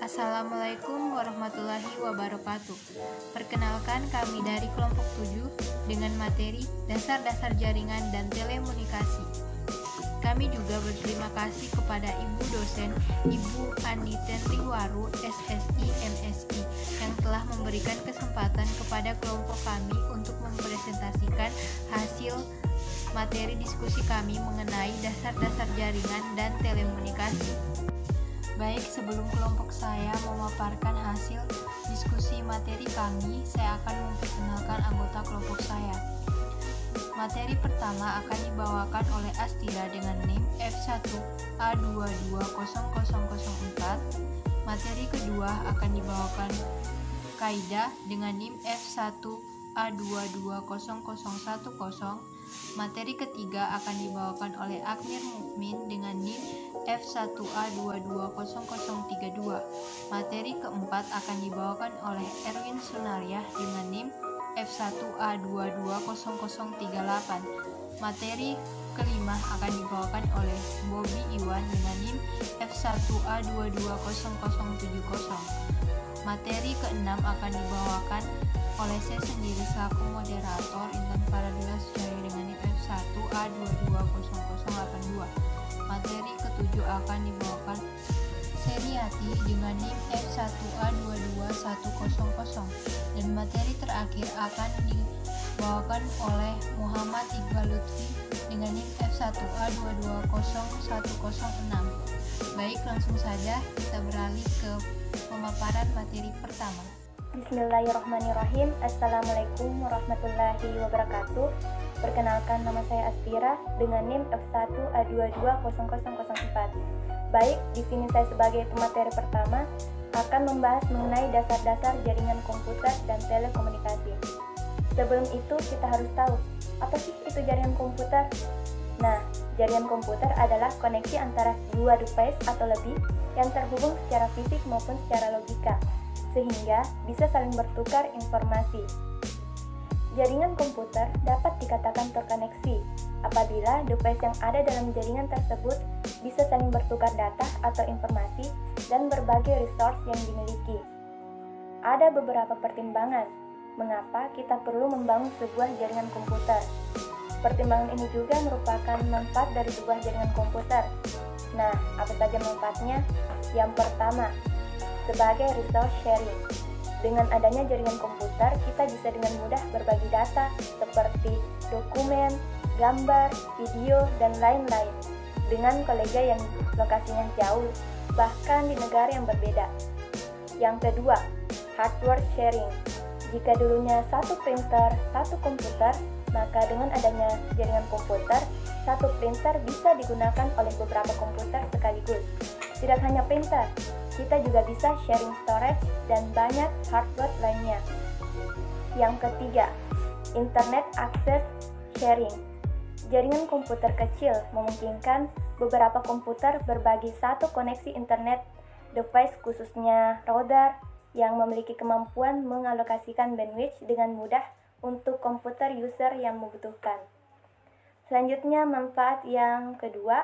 Assalamualaikum warahmatullahi wabarakatuh. Perkenalkan, kami dari kelompok 7 dengan materi Dasar-dasar Jaringan dan Telekomunikasi. Kami juga berterima kasih kepada Ibu dosen Ibu Andi Tentriwaru, SSI MSI, yang telah memberikan kesempatan kepada kelompok kami untuk mempresentasikan hasil materi diskusi kami mengenai dasar-dasar jaringan dan telekomunikasi. Baik, sebelum kelompok saya memaparkan hasil diskusi materi kami, saya akan memperkenalkan anggota kelompok saya. Materi pertama akan dibawakan oleh Astira dengan NIM F1A220004. Materi kedua akan dibawakan Kaida dengan NIM F1A220010. Materi ketiga akan dibawakan oleh Akmir Mukmin dengan NIM F1A220032. Materi keempat akan dibawakan oleh Erwin Sunaryah dengan NIM F1A220038. Materi kelima akan dibawakan oleh Bobby Iwan dengan NIM F1A220070. Materi keenam akan dibawakan oleh saya sendiri selaku moderator Intan Faradila Sujaya dengan NIM F1A220082. Materi ketujuh akan dibawakan Seriati dengan NIM F1A22100, dan materi terakhir akan dibawakan oleh Muhammad Iqbal Lutfi dengan NIM F1A220106. Baik, langsung saja kita beralih ke pemaparan materi pertama. Bismillahirrahmanirrahim. Assalamualaikum warahmatullahi wabarakatuh. Perkenalkan, nama saya Astira dengan NIM F1A220004. Baik, di sini saya sebagai pemateri pertama akan membahas mengenai dasar-dasar jaringan komputer dan telekomunikasi. Sebelum itu kita harus tahu, apa sih itu jaringan komputer? Nah, jaringan komputer adalah koneksi antara dua device atau lebih yang terhubung secara fisik maupun secara logika, sehingga bisa saling bertukar informasi. Jaringan komputer dapat dikatakan terkoneksi apabila device yang ada dalam jaringan tersebut bisa saling bertukar data atau informasi dan berbagai resource yang dimiliki. Ada beberapa pertimbangan mengapa kita perlu membangun sebuah jaringan komputer. Pertimbangan ini juga merupakan manfaat dari sebuah jaringan komputer. Nah, apa saja manfaatnya? Yang pertama, sebagai resource sharing. Dengan adanya jaringan komputer, kita bisa dengan mudah berbagi data seperti dokumen, gambar, video, dan lain-lain dengan kolega yang lokasinya jauh, bahkan di negara yang berbeda. Yang kedua, hardware sharing. Jika dulunya satu printer, satu komputer, maka dengan adanya jaringan komputer, satu printer bisa digunakan oleh beberapa komputer sekaligus. Tidak hanya printer, kita juga bisa sharing storage dan banyak hardware lainnya. Yang ketiga, internet access sharing. Jaringan komputer kecil memungkinkan beberapa komputer berbagi satu koneksi internet device, khususnya router yang memiliki kemampuan mengalokasikan bandwidth dengan mudah untuk komputer user yang membutuhkan. Selanjutnya, manfaat yang kedua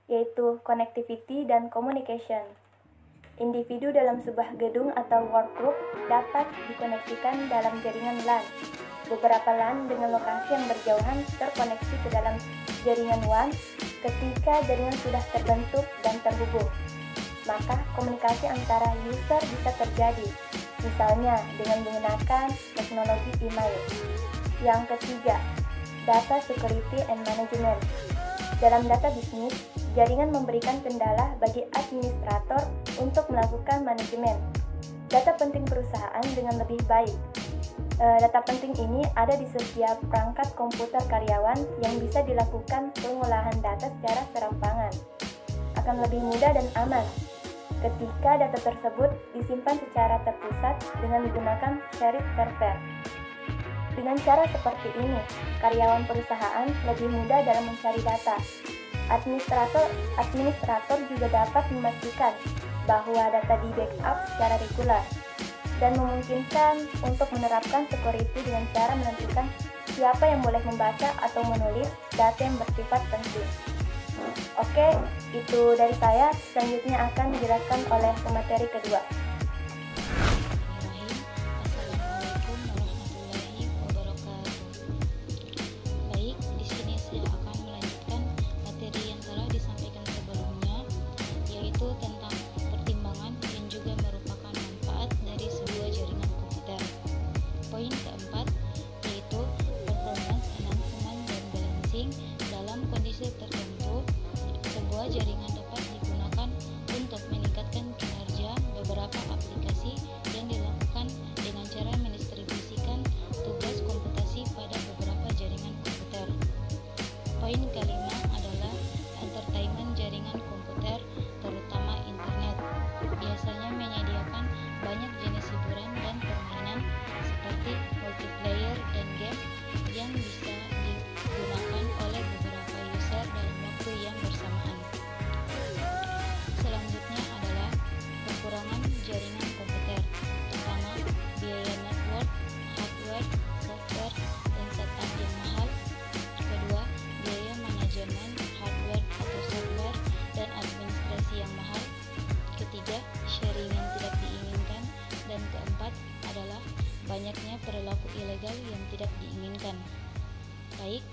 yaitu connectivity dan communication. Individu dalam sebuah gedung atau workgroup dapat dikoneksikan dalam jaringan LAN. Beberapa LAN dengan lokasi yang berjauhan terkoneksi ke dalam jaringan WAN ketika jaringan sudah terbentuk dan terhubung. Maka komunikasi antara user bisa terjadi, misalnya dengan menggunakan teknologi email. Yang ketiga, data security and management. Dalam data bisnis, jaringan memberikan kendala bagi administrator untuk melakukan manajemen data penting perusahaan dengan lebih baik. Data penting ini ada di setiap perangkat komputer karyawan yang bisa dilakukan pengolahan data secara serampangan. Akan lebih mudah dan aman ketika data tersebut disimpan secara terpusat dengan menggunakan shared server. Dengan cara seperti ini, karyawan perusahaan lebih mudah dalam mencari data. Administrator juga dapat memastikan bahwa data di backup secara reguler dan memungkinkan untuk menerapkan security dengan cara menentukan siapa yang boleh membaca atau menulis data yang bersifat penting. Oke, itu dari saya. Selanjutnya akan dijelaskan oleh pemateri kedua. adalah banyaknya perilaku ilegal yang tidak diinginkan. Baik,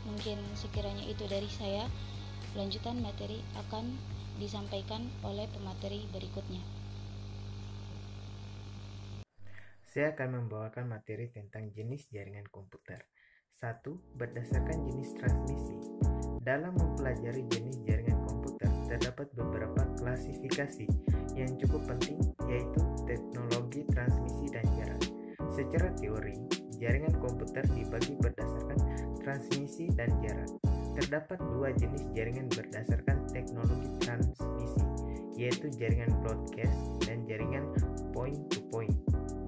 mungkin sekiranya itu dari saya. Lanjutan materi akan disampaikan oleh pemateri berikutnya. Saya akan membawakan materi tentang jenis jaringan komputer. 1. Berdasarkan jenis transmisi. Dalam mempelajari jenis jaringan komputer, terdapat beberapa klasifikasi yang cukup penting, yaitu teknologi transmisi dan jarak. Secara teori, jaringan komputer dibagi berdasarkan transmisi dan jarak. Terdapat dua jenis jaringan berdasarkan teknologi transmisi, yaitu jaringan broadcast dan jaringan point-to-point.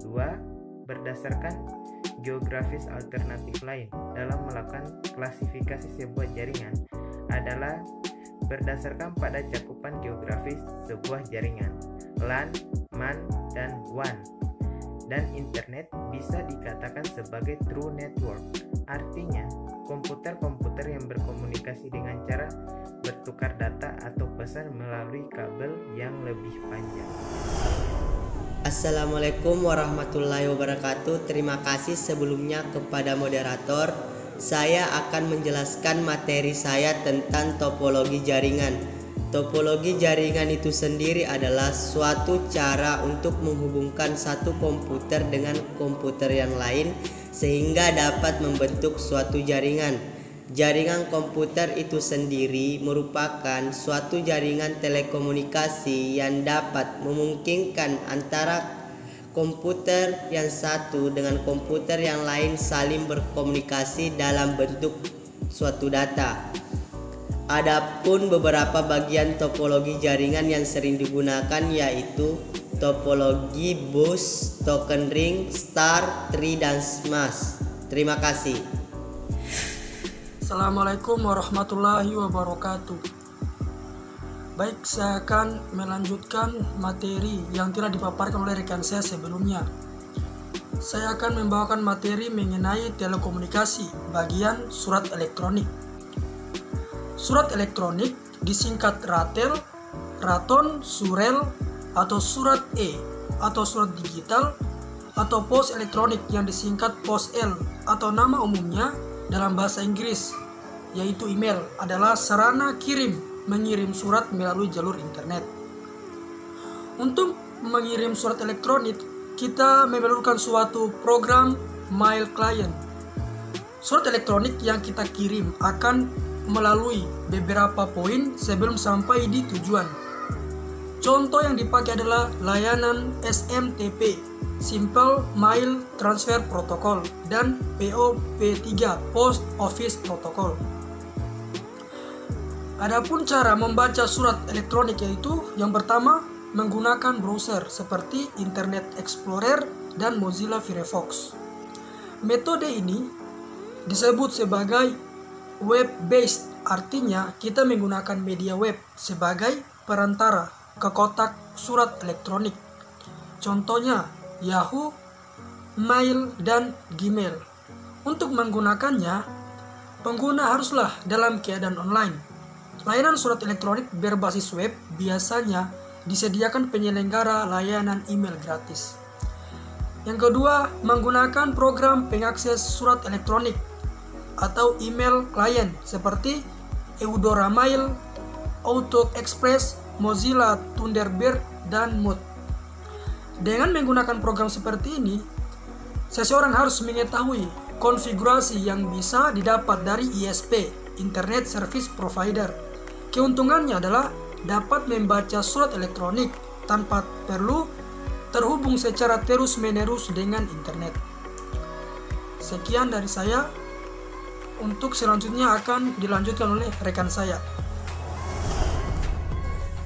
2. Berdasarkan geografis alternatif lain dalam melakukan klasifikasi sebuah jaringan adalah berdasarkan pada cakupan geografis sebuah jaringan, LAN, MAN, dan WAN. Dan internet bisa dikatakan sebagai true network, artinya komputer-komputer yang berkomunikasi dengan cara bertukar data atau pesan melalui kabel yang lebih panjang. Assalamualaikum warahmatullahi wabarakatuh. Terima kasih sebelumnya kepada moderator. Saya akan menjelaskan materi saya tentang topologi jaringan. Topologi jaringan itu sendiri adalah suatu cara untuk menghubungkan satu komputer dengan komputer yang lain sehingga dapat membentuk suatu jaringan. Jaringan komputer itu sendiri merupakan suatu jaringan telekomunikasi yang dapat memungkinkan antara komputer yang satu dengan komputer yang lain saling berkomunikasi dalam bentuk suatu data. Adapun beberapa bagian topologi jaringan yang sering digunakan yaitu topologi bus, token ring, star, tree, dan smash. Terima kasih. Assalamualaikum warahmatullahi wabarakatuh. Baik, saya akan melanjutkan materi yang telah dipaparkan oleh rekan saya sebelumnya. Saya akan membawakan materi mengenai telekomunikasi bagian surat elektronik. Surat elektronik disingkat ratel, raton, surel, atau surat E, atau surat digital, atau pos elektronik yang disingkat pos L, atau nama umumnya dalam bahasa Inggris, yaitu email, adalah sarana mengirim surat melalui jalur internet. Untuk mengirim surat elektronik, kita memerlukan suatu program mail client. Surat elektronik yang kita kirim akan melalui beberapa poin sebelum sampai di tujuan. Contoh yang dipakai adalah layanan SMTP, Simple Mail Transfer Protocol, dan POP3, Post Office Protocol. Adapun cara membaca surat elektronik yaitu yang pertama menggunakan browser seperti Internet Explorer dan Mozilla Firefox. Metode ini disebut sebagai web-based, artinya kita menggunakan media web sebagai perantara ke kotak surat elektronik. Contohnya Yahoo, Mail, dan Gmail. Untuk menggunakannya, pengguna haruslah dalam keadaan online. Layanan surat elektronik berbasis web biasanya disediakan penyelenggara layanan email gratis. Yang kedua, menggunakan program pengakses surat elektronik atau email client seperti Eudora Mail, Outlook Express, Mozilla Thunderbird, dan Mood. Dengan menggunakan program seperti ini, seseorang harus mengetahui konfigurasi yang bisa didapat dari ISP, Internet Service Provider. Keuntungannya adalah dapat membaca surat elektronik tanpa perlu terhubung secara terus-menerus dengan internet. Sekian dari saya. Untuk selanjutnya akan dilanjutkan oleh rekan saya.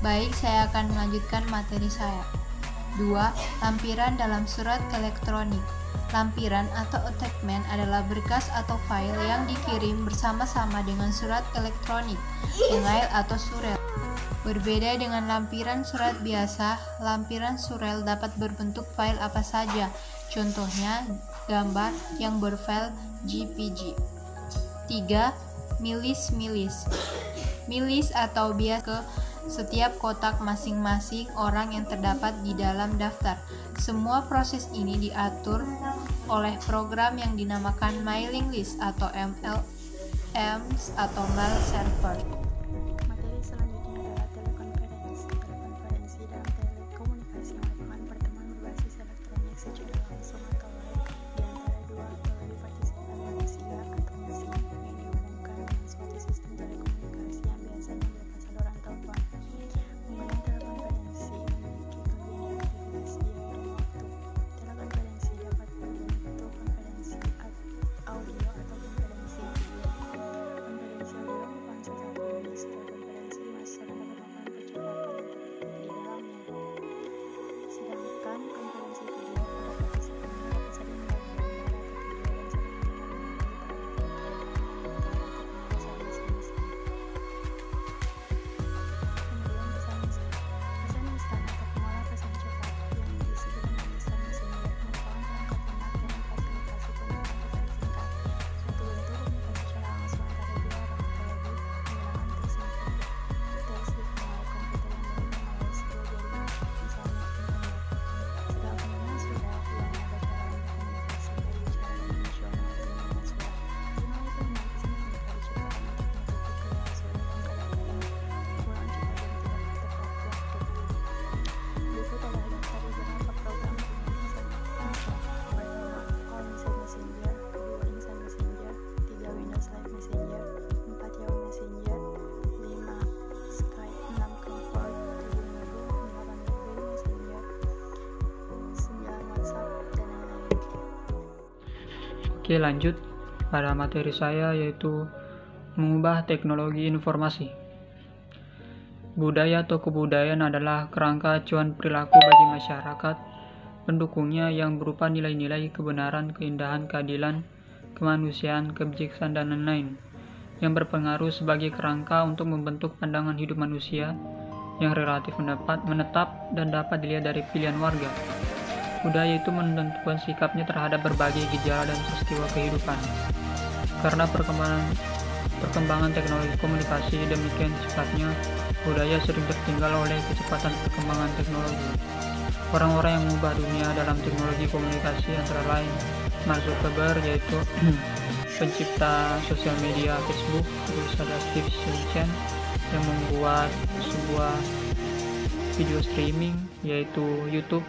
Baik, saya akan melanjutkan materi saya. 2. Lampiran dalam surat elektronik. Lampiran atau attachment adalah berkas atau file yang dikirim bersama-sama dengan surat elektronik, email atau surel. Berbeda dengan lampiran surat biasa, lampiran surel dapat berbentuk file apa saja, contohnya gambar yang berfile JPG. 3. Milis. Milis atau biasa ke setiap kotak masing-masing orang yang terdapat di dalam daftar. Semua proses ini diatur oleh program yang dinamakan mailing list atau MLMs atau mail server. Materi selanjutnya adalah telekonferensi. Telekonferensi dalam telekomunikasi merupakan pertemuan berbasis elektronik secara langsung atau live di antara dua atau lebih partisipan manusia atau mesin yang dihubungkan dengan suatu sistem telekomunikasi yang biasanya berupa saluran telepon. Penggunaan telekonferensi memiliki kelebihan dan aktivitas biaya dan waktu. Telekonferensi dapat berbentuk konferensi audio atau konferensi video. Konferensi audio merupakan salah satu jenis telekonferensi di mana seseorang dapat melakukan percakapan interaktif di dalamnya. Sedangkan konferensi video para partisipan dapat saling mendapat gambar atau video dan saling mendengar melalui pesan masing-masing. Kemudian pesan instan. Pesan instan atau pengolah pesan cepat yang diisi dengan instan messenger merupakan perangkat lunak yang memfasilitasi penyampaian pesan singkat. Suatu bentuk komunikasi secara langsung antara dua orang atau lebih menggunakan tersignal komputer yang berhubung melalui sebuah jaringan, misalnya internet. Segala penggunaan surat yang ada dalam berkomunikasi dari cara konvensional atau dengan surat. Jurnal itu memiliki sentimeter cepat untuk menutupi kelelahan surat yang kadang-kadang kurang cepat dan tidak tepat waktu. Berikut adalah daftar beberapa program penggunaan instan. Pertama, Call Messenger. Kedua, Instant Messenger. 3, Windows Live Messenger. 4, Yahoo Messenger. 5, Skype. 6, Comfort. 7, Nobu. 8, BlackBerry Messenger. 9, WhatsApp, dan lain-lain. Oke, lanjut pada materi saya, yaitu mengubah teknologi informasi. Budaya atau kebudayaan adalah kerangka acuan perilaku bagi masyarakat pendukungnya yang berupa nilai-nilai kebenaran, keindahan, keadilan, kemanusiaan, kebijaksanaan, dan lain-lain, yang berpengaruh sebagai kerangka untuk membentuk pandangan hidup manusia yang relatif menetap dan dapat dilihat dari pilihan warga. Budaya itu menentukan sikapnya terhadap berbagai gejala dan peristiwa kehidupan. Karena perkembangan teknologi komunikasi demikian cepatnya, budaya sering tertinggal oleh kecepatan perkembangan teknologi. Orang-orang yang mengubah dunia dalam teknologi komunikasi antara lain Mark Zuckerberg, yaitu pencipta sosial media Facebook, terus ada Steve Jobs yang membuat sebuah video streaming yaitu YouTube,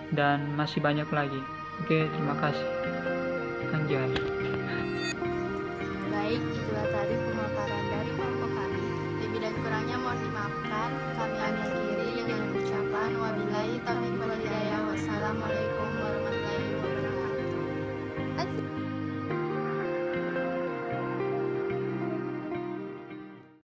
dan masih banyak lagi. Oke, terima kasih. Anjay. Baik, itulah tadi pemaparan dari kelompok kami. Lebih dan kurangnya mohon dimaafkan. Kami akhiri dengan ucapan wabillahi taufiq